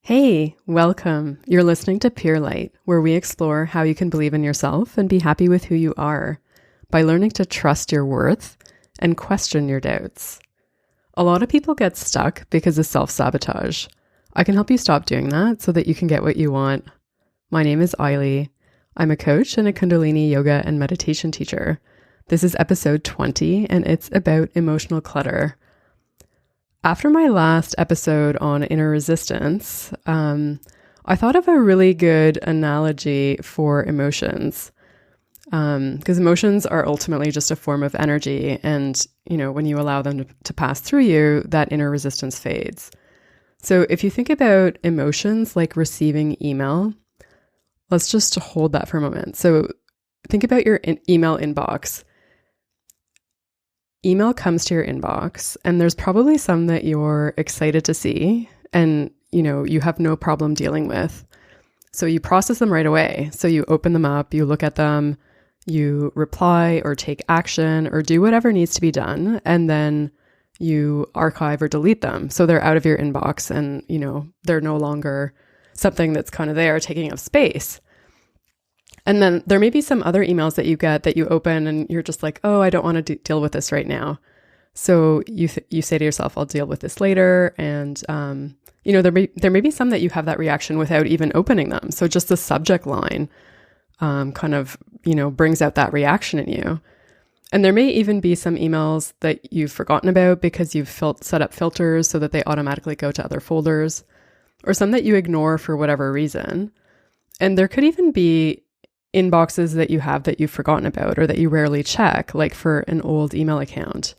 Hey, welcome. You're listening to Pure Light, where we explore how you can believe in yourself and be happy with who you are by learning to trust your worth and question your doubts. A lot of people get stuck because of self-sabotage. I can help you stop doing that so that you can get what you want. My name is Eiley. I'm a coach and a Kundalini yoga and meditation teacher. This is episode 20, and it's about emotional clutter. After my last episode on inner resistance, I thought of a really good analogy for emotions, because emotions are ultimately just a form of energy. And, when you allow them to pass through you, that inner resistance fades. So if you think about emotions like receiving email, let's just hold that for a moment. So think about your email inbox. Email comes to your inbox, and there's probably some that you're excited to see and, you have no problem dealing with. So you process them right away. So you open them up, you look at them, you reply or take action or do whatever needs to be done, and then you archive or delete them. So they're out of your inbox and, they're no longer something that's kind of there taking up space. And then there may be some other emails that you get that you open and you're just like, oh, I don't want to deal with this right now. So you say to yourself, I'll deal with this later. And, there may be some that you have that reaction without even opening them. So just the subject line brings out that reaction in you. And there may even be some emails that you've forgotten about because you've set up filters so that they automatically go to other folders, or some that you ignore for whatever reason. And there could even be inboxes that you have that you've forgotten about or that you rarely check, like for an old email account.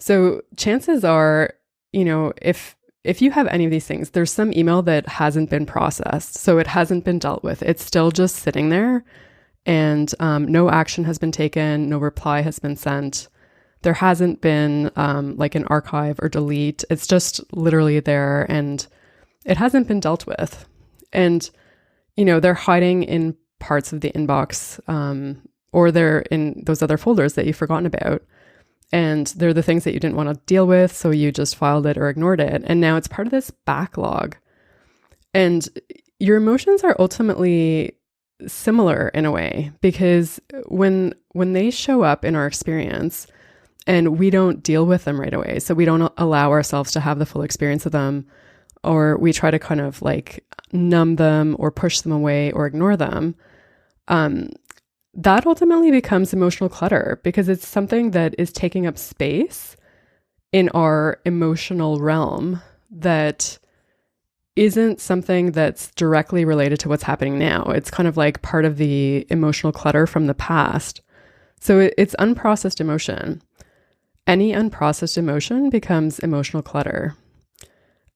So chances are, if you have any of these things, there's some email that hasn't been processed. So it hasn't been dealt with. It's still just sitting there, and no action has been taken. No reply has been sent. There hasn't been like an archive or delete. It's just literally there, and it hasn't been dealt with. And, they're hiding in parts of the inbox, or they're in those other folders that you've forgotten about. And they're the things that you didn't want to deal with, so you just filed it or ignored it. And now it's part of this backlog. And your emotions are ultimately similar in a way, because when they show up in our experience and we don't deal with them right away, so we don't allow ourselves to have the full experience of them, or we try to kind of like numb them or push them away or ignore them, that ultimately becomes emotional clutter, because it's something that is taking up space in our emotional realm that isn't something that's directly related to what's happening now. It's kind of like part of the emotional clutter from the past. So it's unprocessed emotion. Any unprocessed emotion becomes emotional clutter.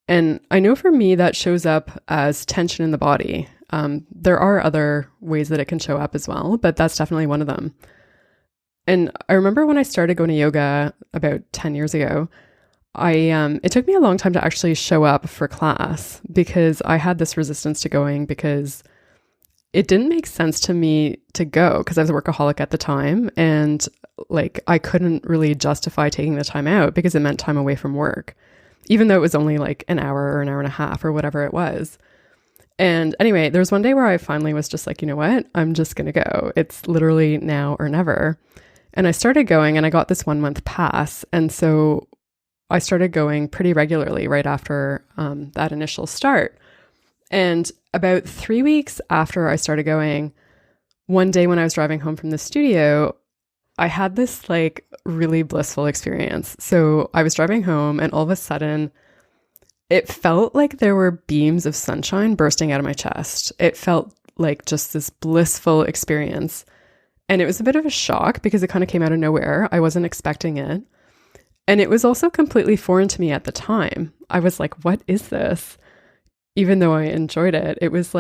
And I know for me that shows up as tension in the body. There are other ways that it can show up as well, but that's definitely one of them. And I remember when I started going to yoga about 10 years ago, it took me a long time to actually show up for class, because I had this resistance to going, because it didn't make sense to me to go, because I was a workaholic at the time, and like I couldn't really justify taking the time out because it meant time away from work, even though it was only like an hour or an hour and a half or whatever it was. And anyway, there was one day where I finally was just like, you know what, I'm just going to go. It's literally now or never. And I started going, and I got this 1 month pass. And so I started going pretty regularly right after that initial start. And about 3 weeks after I started going, one day when I was driving home from the studio, I had this like really blissful experience. So I was driving home, and all of a sudden it felt like there were beams of sunshine bursting out of my chest. It felt like just this blissful experience. And it was a bit of a shock because it kind of came out of nowhere. I wasn't expecting it. And it was also completely foreign to me at the time. I was like, what is this? Even though I enjoyed it, it was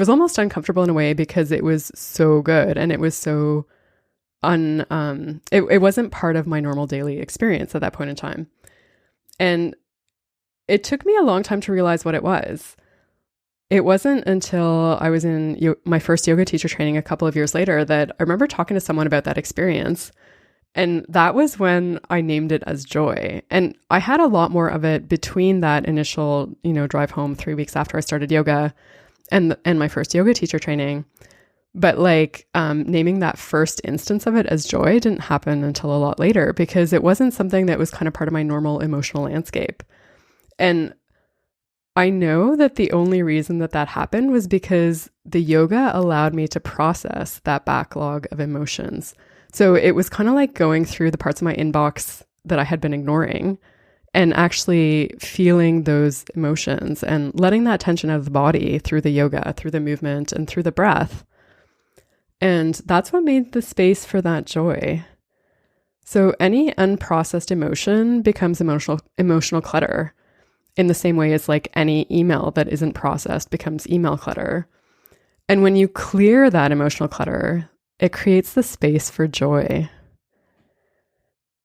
almost uncomfortable in a way, because it was so good. And it was so it wasn't part of my normal daily experience at that point in time. And it took me a long time to realize what it was. It wasn't until I was in my first yoga teacher training a couple of years later that I remember talking to someone about that experience. And that was when I named it as joy. And I had a lot more of it between that initial, drive home 3 weeks after I started yoga and my first yoga teacher training. But naming that first instance of it as joy didn't happen until a lot later because it wasn't something that was kind of part of my normal emotional landscape. And I know that the only reason that happened was because the yoga allowed me to process that backlog of emotions. So it was kind of like going through the parts of my inbox that I had been ignoring and actually feeling those emotions and letting that tension out of the body through the yoga, through the movement, and through the breath. And that's what made the space for that joy. So any unprocessed emotion becomes emotional clutter in the same way as any email that isn't processed becomes email clutter. And when you clear that emotional clutter, it creates the space for joy.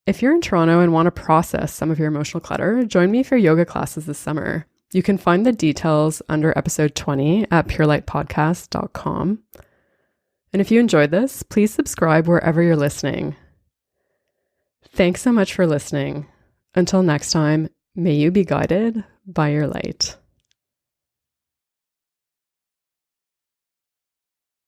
If you're in Toronto and want to process some of your emotional clutter, join me for yoga classes this summer. You can find the details under episode 20 at purelightpodcast.com. And if you enjoyed this, please subscribe wherever you're listening. Thanks so much for listening. Until next time, may you be guided by your light.